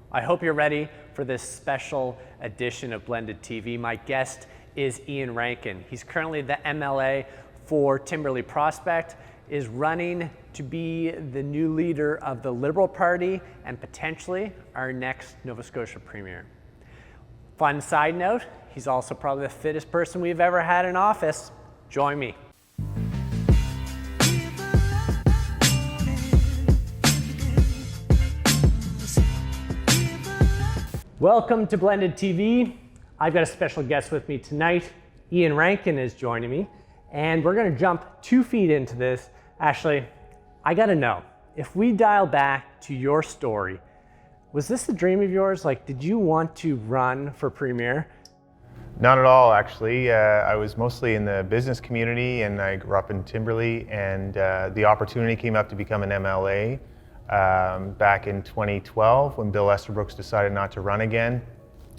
I hope you're ready for this special edition of Blended TV. My guest is Iain Rankin. He's currently the MLA for Timberlea Prospect, is running to be the new leader of the Liberal Party and potentially our next Nova Scotia Premier. Fun side note, he's also probably the fittest person we've ever had in office. Join me. Welcome to Blended TV. I've got a special guest with me tonight. Iain Rankin is joining me, and we're gonna jump 2 feet into this. Ashley, I gotta know, if we dial back to your story, was this a dream of yours? Like, did you want to run for Premier? Not at all, actually. I was mostly in the business community, and I grew up in Timberlea, and the opportunity came up to become an MLA back in 2012 when Bill Esterbrooks decided not to run again.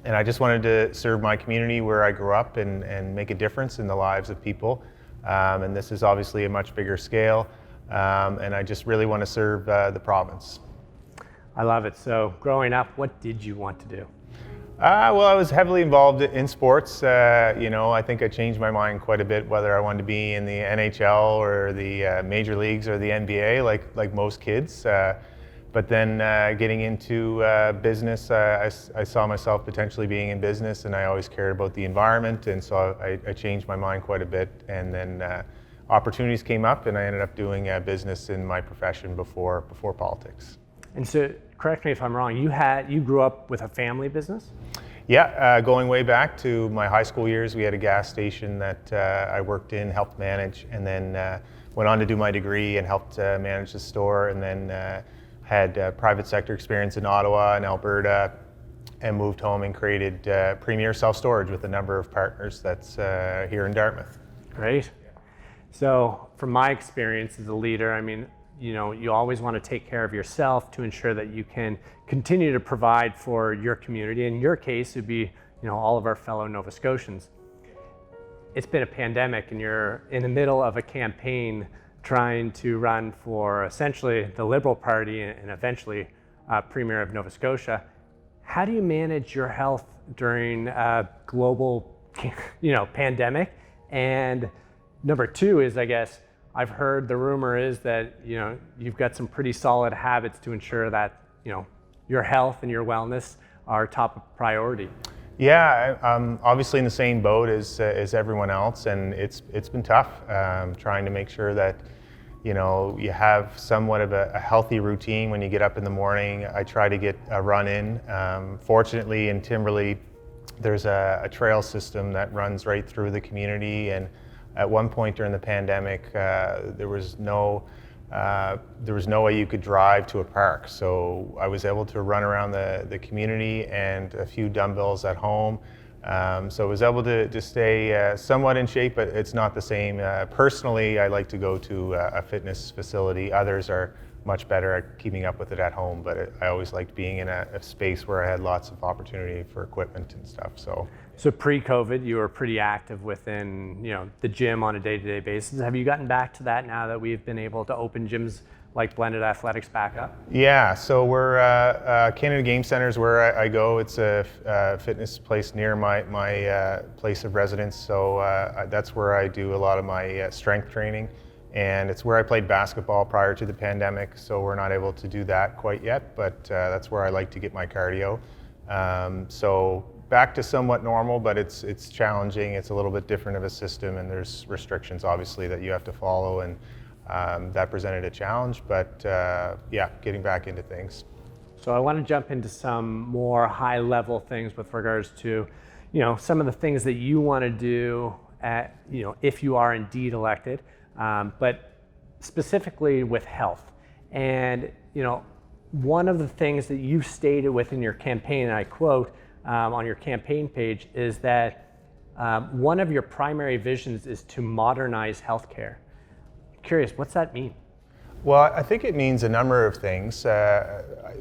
And I just wanted to serve my community where I grew up and make a difference in the lives of people. And this is obviously a much bigger scale. And I just really want to serve the province. I love it. So growing up, what did you want to do? Well, I was heavily involved in sports. I think I changed my mind quite a bit, whether I wanted to be in the NHL or the major leagues or the NBA, like most kids. But then getting into business, I saw myself potentially being in business, and I always cared about the environment, and so I changed my mind quite a bit. And then opportunities came up, and I ended up doing business in my profession before politics. And so, correct me if I'm wrong, you grew up with a family business? Yeah, going way back to my high school years, we had a gas station that I worked in, helped manage, and then went on to do my degree and helped manage the store, and then had private sector experience in Ottawa and Alberta, and moved home and created Premier Self-Storage with a number of partners that's here in Dartmouth. Great. So from my experience as a leader, I mean, you always want to take care of yourself to ensure that you can continue to provide for your community. In your case, it would be, all of our fellow Nova Scotians. It's been a pandemic, and you're in the middle of a campaign trying to run for essentially the Liberal Party and eventually Premier of Nova Scotia. How do you manage your health during a global, pandemic? And number two is, I guess, I've heard the rumor is that, you've got some pretty solid habits to ensure that, your health and your wellness are top priority. Yeah, I'm obviously in the same boat as everyone else, and it's been tough trying to make sure that you have somewhat of a healthy routine when you get up in the morning. I try to get a run in. Fortunately, in Timberlea, there's a trail system that runs right through the community, and at one point during the pandemic, there was no way you could drive to a park. So I was able to run around the community and a few dumbbells at home. So I was able to stay somewhat in shape, but it's not the same. Personally, I like to go to a fitness facility. Others are much better at keeping up with it at home, but I always liked being in a space where I had lots of opportunity for equipment and stuff. So pre-COVID, you were pretty active within, the gym on a day-to-day basis. Have you gotten back to that now that we've been able to open gyms like Blended Athletics back up? Yeah, so we're Canada Game Centre is where I go. It's a fitness place near my place of residence. So that's where I do a lot of my strength training. And it's where I played basketball prior to the pandemic, so we're not able to do that quite yet, but that's where I like to get my cardio. So back to somewhat normal, but it's challenging. It's a little bit different of a system, and there's restrictions obviously that you have to follow, and that presented a challenge, but getting back into things. So I want to jump into some more high level things with regards to, some of the things that you want to do if you are indeed elected. But specifically with health. And, one of the things that you stated within your campaign, and I quote on your campaign page, is that one of your primary visions is to modernize healthcare. Curious, what's that mean? Well, I think it means a number of things.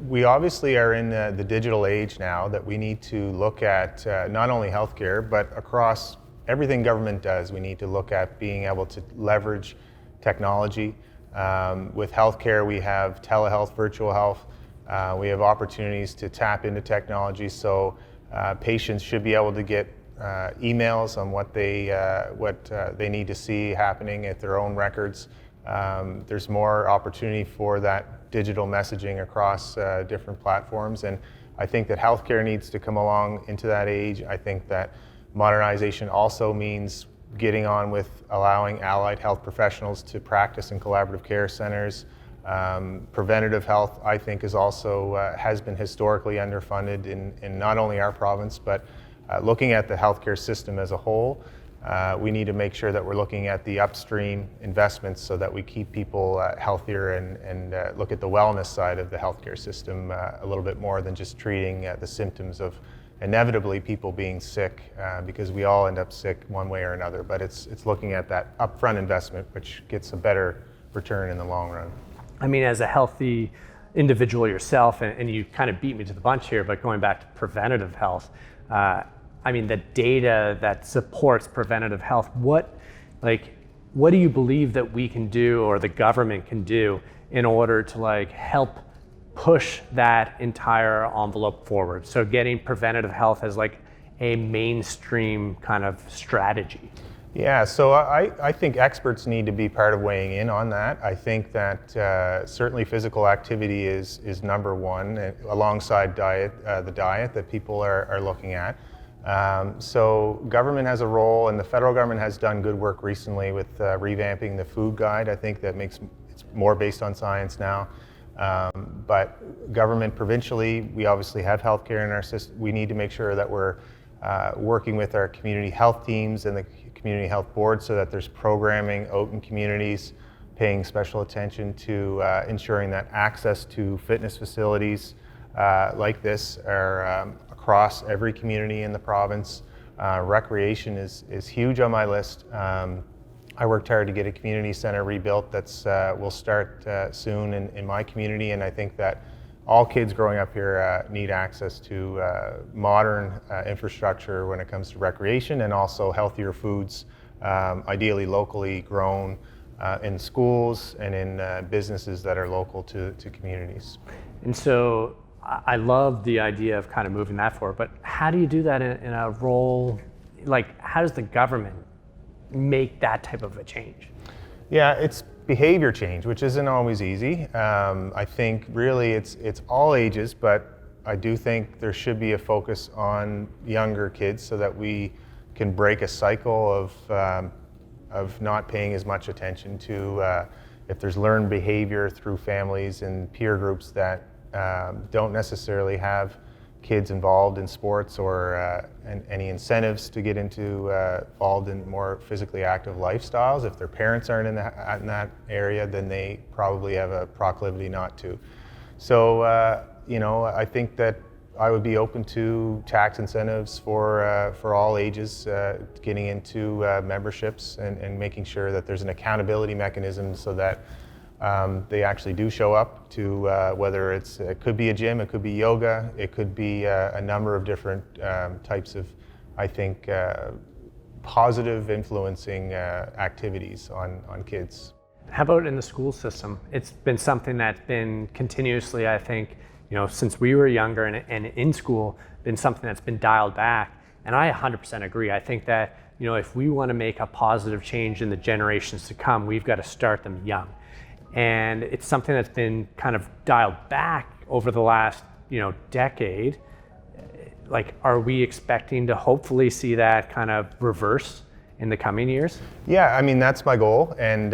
We obviously are in the digital age now that we need to look at not only healthcare, but across everything government does. We need to look at being able to leverage technology. With healthcare, we have telehealth, virtual health. We have opportunities to tap into technology, so patients should be able to get emails on what they need to see happening at their own records. There's more opportunity for that digital messaging across different platforms, and I think that healthcare needs to come along into that age. I think that modernization also means getting on with allowing allied health professionals to practice in collaborative care centers. Preventative health, I think, is also has been historically underfunded in not only our province, but looking at the healthcare system as a whole. We need to make sure that we're looking at the upstream investments so that we keep people healthier and look at the wellness side of the healthcare system a little bit more than just treating the symptoms of inevitably people being sick, because we all end up sick one way or another. But it's looking at that upfront investment, which gets a better return in the long run. I mean, as a healthy individual yourself, and you kind of beat me to the punch here, but going back to preventative health, I mean, the data that supports preventative health, what do you believe that we can do or the government can do in order to help push that entire envelope forward? So getting preventative health as a mainstream kind of strategy. Yeah, so I think experts need to be part of weighing in on that. I think that certainly physical activity is number one, alongside the diet that people are looking at. So government has a role, and the federal government has done good work recently with revamping the food guide. I think that it's more based on science now. But government provincially, we obviously have healthcare in our system. We need to make sure that we're working with our community health teams and the community health board so that there's programming out in communities, paying special attention to ensuring that access to fitness facilities like this are across every community in the province. Recreation is huge on my list. I worked hard to get a community center rebuilt that's will start soon in my community, and I think that all kids growing up here need access to modern infrastructure when it comes to recreation, and also healthier foods, ideally locally grown in schools and in businesses that are local to communities. And so I love the idea of kind of moving that forward, but how do you do that in a role, how does the government make that type of a change? Yeah, it's behavior change, which isn't always easy. I think really it's all ages, but I do think there should be a focus on younger kids so that we can break a cycle of not paying as much attention to if there's learned behavior through families and peer groups that don't necessarily have kids involved in sports or any incentives to get involved in more physically active lifestyles. If their parents aren't in that area, then they probably have a proclivity not to. So, I think that I would be open to tax incentives for all ages getting into memberships and making sure that there's an accountability mechanism so that they actually do show up to whether it could be a gym, it could be yoga, it could be a number of different types of, I think, positive influencing activities on kids. How about in the school system? It's been something that's been continuously, I think, since we were younger and in school, been something that's been dialed back. And I 100% agree. I think that, if we want to make a positive change in the generations to come, we've got to start them young. And it's something that's been kind of dialed back over the last, decade. Are we expecting to hopefully see that kind of reverse in the coming years? Yeah, I mean, that's my goal. And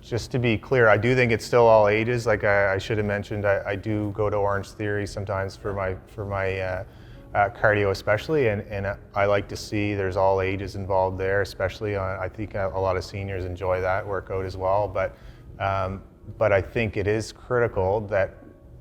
just to be clear, I do think it's still all ages. I should have mentioned, I do go to Orange Theory sometimes for my cardio especially, and I like to see there's all ages involved there, especially I think a lot of seniors enjoy that workout as well. But I think it is critical that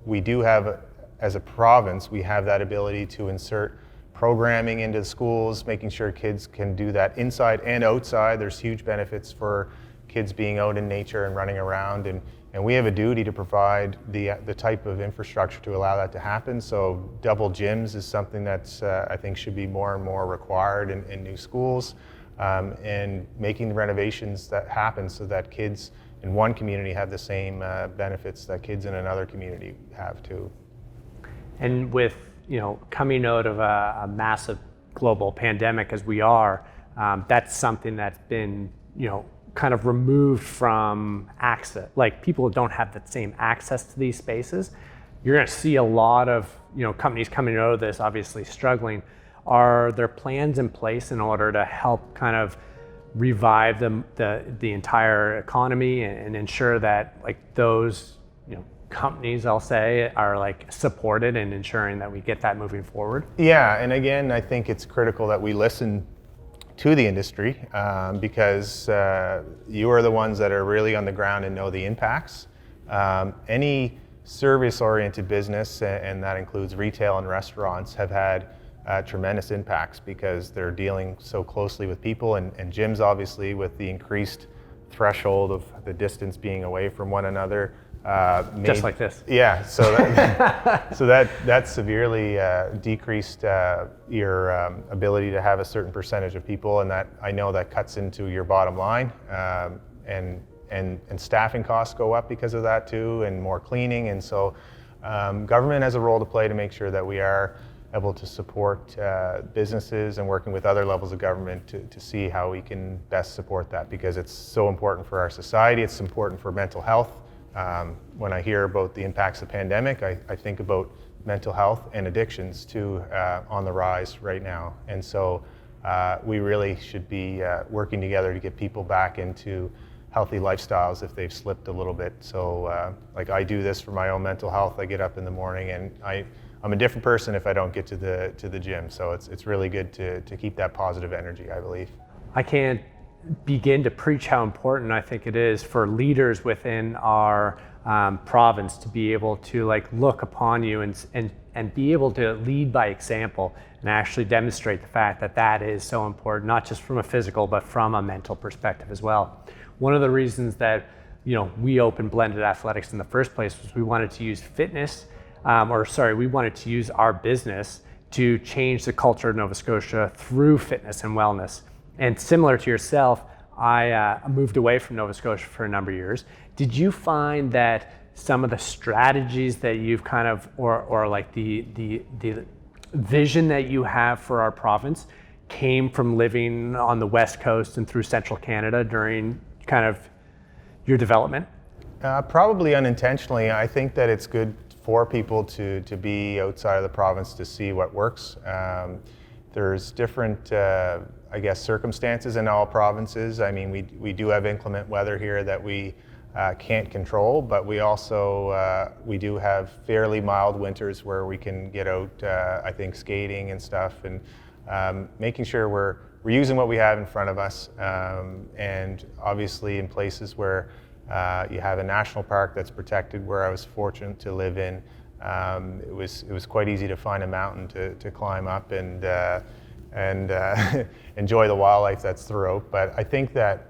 we do have, as a province, we have that ability to insert programming into the schools, making sure kids can do that inside and outside. There's huge benefits for kids being out in nature and running around, and we have a duty to provide the type of infrastructure to allow that to happen. So double gyms is something that's I think should be more and more required in new schools, and making the renovations that happen so that kids in one community have the same benefits that kids in another community have too. And with, coming out of a massive global pandemic as we are, that's something that's been, kind of removed from access. Like, people don't have the same access to these spaces. You're going to see a lot of, companies coming out of this obviously struggling. Are there plans in place in order to help kind of revive the entire economy and ensure that, like, those, companies, I'll say, are like supported and ensuring that we get that moving forward? Yeah, and again, I think it's critical that we listen to the industry because you are the ones that are really on the ground and know the impacts. Any service-oriented business, and that includes retail and restaurants, have had tremendous impacts because they're dealing so closely with people, and gyms, obviously, with the increased threshold of the distance being away from one another. Just like this. Yeah, so that severely decreased your ability to have a certain percentage of people, and that, I know, that cuts into your bottom line, and staffing costs go up because of that too, and more cleaning, and so government has a role to play to make sure that we are able to support businesses, and working with other levels of government to see how we can best support that, because it's so important for our society. It's important for mental health. When I hear about the impacts of the pandemic, I think about mental health and addictions too on the rise right now. And so we really should be working together to get people back into healthy lifestyles if they've slipped a little bit. So like, I do this for my own mental health. I get up in the morning, and I'm a different person if I don't get to the gym. So it's really good to keep that positive energy, I believe. I can't begin to preach how important I think it is for leaders within our province to be able to, like, look upon you and be able to lead by example and actually demonstrate the fact that that is so important, not just from a physical but from a mental perspective as well. One of the reasons that we opened Blended Athletics in the first place was we wanted to use fitness, we wanted to use our business to change the culture of Nova Scotia through fitness and wellness. And similar to yourself, I moved away from Nova Scotia for a number of years. Did you find that some of the strategies that you've kind of, or like the vision that you have for our province came from living on the West Coast and through Central Canada during kind of your development? Probably unintentionally. I think that it's good for people to be outside of the province to see what works. There's different, circumstances in all provinces. I mean, we do have inclement weather here that we can't control, but we also, we do have fairly mild winters where we can get out, skating and stuff, and making sure we're using what we have in front of us. And obviously in places where you have a national park that's protected, where I was fortunate to live in, it was quite easy to find a mountain to climb up and enjoy the wildlife that's throughout. But I think that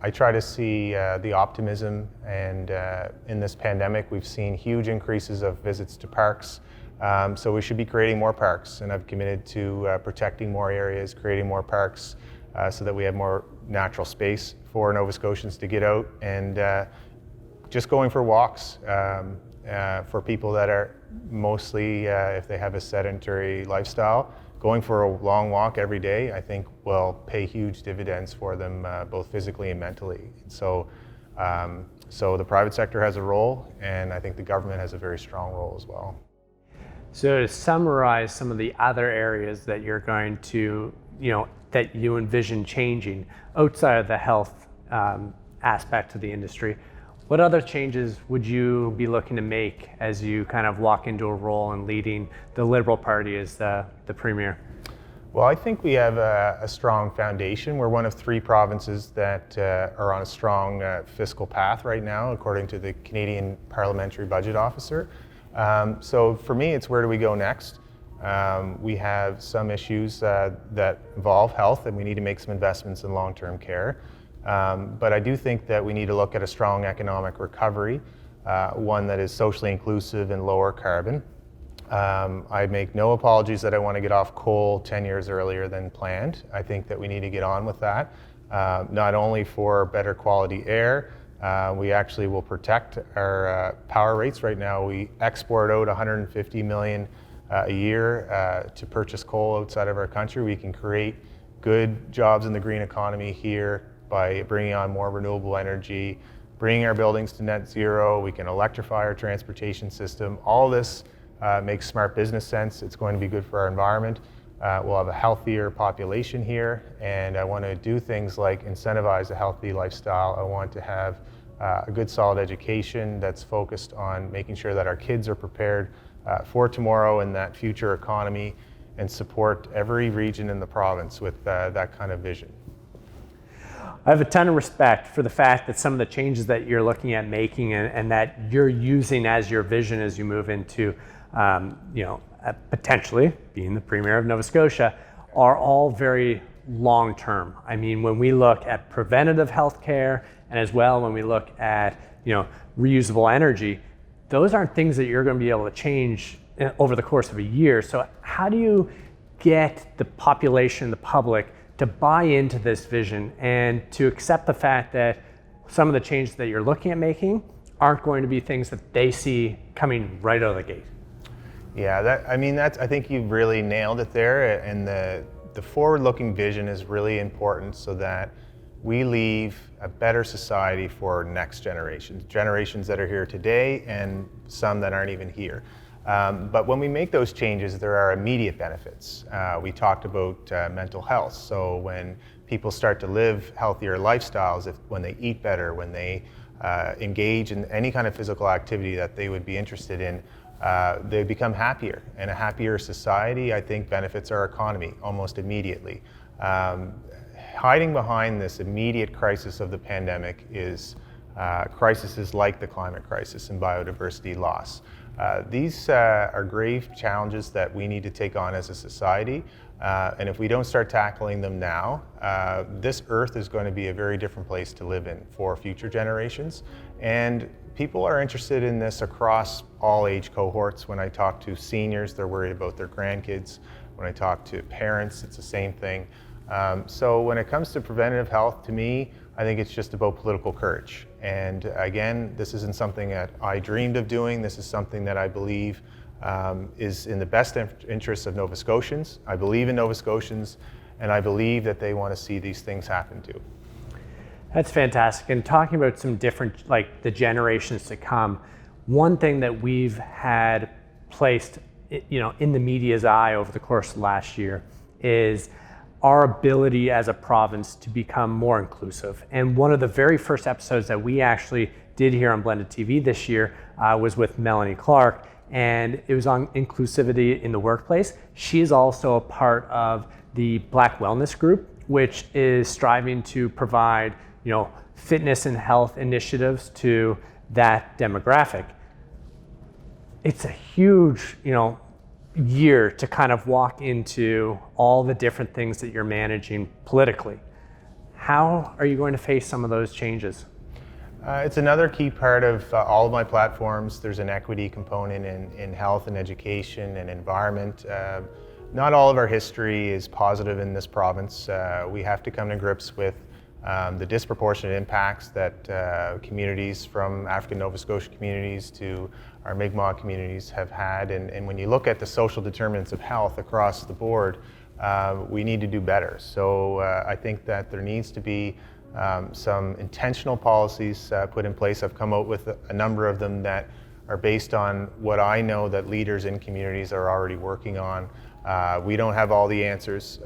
I try to see the optimism, and in this pandemic we've seen huge increases of visits to parks. So we should be creating more parks, and I've committed to protecting more areas, creating more parks, so that we have more natural space for Nova Scotians to get out, and just going for walks for people that are mostly, if they have a sedentary lifestyle, going for a long walk every day, I think will pay huge dividends for them, both physically and mentally. So the private sector has a role, and I think the government has a very strong role as well. So to summarize some of the other areas that you're going to, that you envision changing outside of the health aspect of the industry, what other changes would you be looking to make as you kind of walk into a role in leading the Liberal Party as the Premier? Well, I think we have a strong foundation. We're one of 3 provinces that are on a strong fiscal path right now, according to the Canadian Parliamentary Budget Officer. So for me, it's where do we go next? We have some issues that involve health, and we need to make some investments in long-term care. But I do think that we need to look at a strong economic recovery, one that is socially inclusive and lower carbon. I make no apologies that I want to get off coal 10 years earlier than planned. I think that we need to get on with that, not only for better quality air, We actually will protect our power rates. Right now we export out 150 million a year to purchase coal outside of our country. We can create good jobs in the green economy here by bringing on more renewable energy, bringing our buildings to net zero. We can electrify our transportation system. All this makes smart business sense. It's going to be good for our environment. We'll have a healthier population here, and I want to do things like incentivize a healthy lifestyle. I want to have a good solid education that's focused on making sure that our kids are prepared for tomorrow and that future economy, and support every region in the province with that kind of vision. I have a ton of respect for the fact that some of the changes that you're looking at making and that you're using as your vision as you move into, potentially being the Premier of Nova Scotia, are all very long-term. I mean, when we look at preventative healthcare, and as well when we look at reusable energy, those aren't things that you're going to be able to change over the course of a year. So how do you get the population, the public, to buy into this vision and to accept the fact that some of the changes that you're looking at making aren't going to be things that they see coming right out of the gate? Yeah, I think you've really nailed it there, and the forward-looking vision is really important so that we leave a better society for next generations that are here today and some that aren't even here. But when we make those changes, there are immediate benefits. We talked about mental health. So when people start to live healthier lifestyles, when they eat better, when they engage in any kind of physical activity that they would be interested in, they become happier. And a happier society, I think, benefits our economy almost immediately. Hiding behind this immediate crisis of the pandemic is crises like the climate crisis and biodiversity loss. These are grave challenges that we need to take on as a society, and if we don't start tackling them now, this earth is going to be a very different place to live in for future generations. And people are interested in this across all age cohorts. When I talk to seniors, they're worried about their grandkids. When I talk to parents, it's the same thing. So when it comes to preventative health, to me, I think it's just about political courage. And again, this isn't something that I dreamed of doing. This is something that I believe is in the best interests of Nova Scotians. I believe in Nova Scotians, and I believe that they want to see these things happen too. That's fantastic. And talking about some different, like the generations to come, one thing that we've had placed, in the media's eye over the course of last year is our ability as a province to become more inclusive. And one of the very first episodes that we actually did here on Blended TV this year was with Melanie Clark, and it was on inclusivity in the workplace. She is also a part of the Black Wellness Group, which is striving to provide, fitness and health initiatives to that demographic. It's a huge, year to kind of walk into all the different things that you're managing politically. How are you going to face some of those changes? It's another key part of all of my platforms. There's an equity component in health and education and environment. Not all of our history is positive in this province. We have to come to grips with the disproportionate impacts that communities from African Nova Scotia communities to our Mi'kmaq communities have had. And when you look at the social determinants of health across the board, we need to do better. So I think that there needs to be some intentional policies put in place. I've come out with a number of them that are based on what I know that leaders in communities are already working on. We don't have all the answers,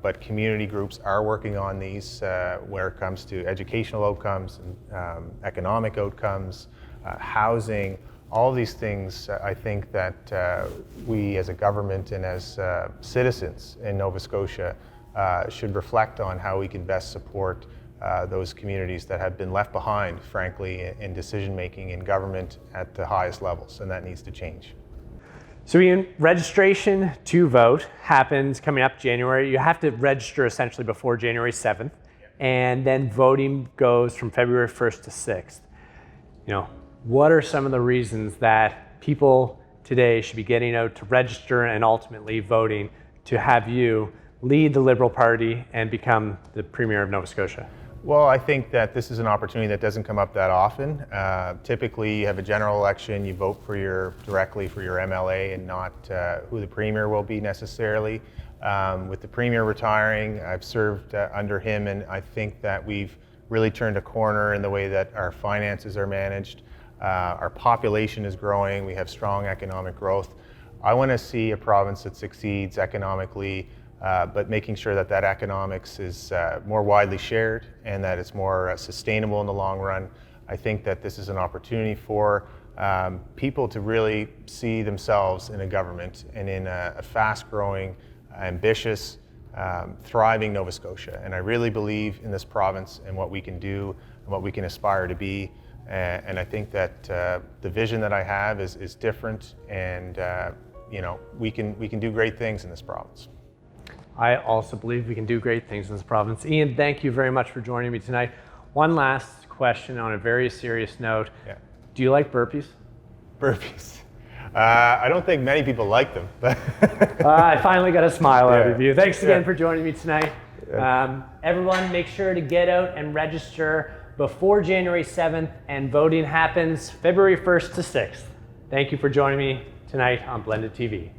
but community groups are working on these where it comes to educational outcomes, economic outcomes, housing, all these things. I think that we as a government and as citizens in Nova Scotia should reflect on how we can best support those communities that have been left behind, frankly, in decision-making in government at the highest levels, and that needs to change. So Iain, registration to vote happens coming up January. You have to register essentially before January 7th, and then voting goes from February 1st to 6th. What are some of the reasons that people today should be getting out to register and ultimately voting to have you lead the Liberal Party and become the Premier of Nova Scotia? Well, I think that this is an opportunity that doesn't come up that often. Typically, you have a general election, you vote directly for your MLA and not who the Premier will be necessarily. With the Premier retiring, I've served under him, and I think that we've really turned a corner in the way that our finances are managed. Our population is growing, we have strong economic growth. I want to see a province that succeeds economically, but making sure that that economics is more widely shared and that it's more sustainable in the long run. I think that this is an opportunity for people to really see themselves in a government and in a fast-growing, ambitious, thriving Nova Scotia. And I really believe in this province and what we can do and what we can aspire to be. And I think that the vision that I have is different, and you know, we can do great things in this province. I also believe we can do great things in this province. Iain, thank you very much for joining me tonight. One last question on a very serious note. Yeah. Do you like burpees? Burpees. I don't think many people like them. But I finally got a smile out Yeah. of you. Thanks again Yeah. for joining me tonight. Everyone, make sure to get out and register before January 7th, and voting happens February 1st to 6th. Thank you for joining me tonight on Blended TV.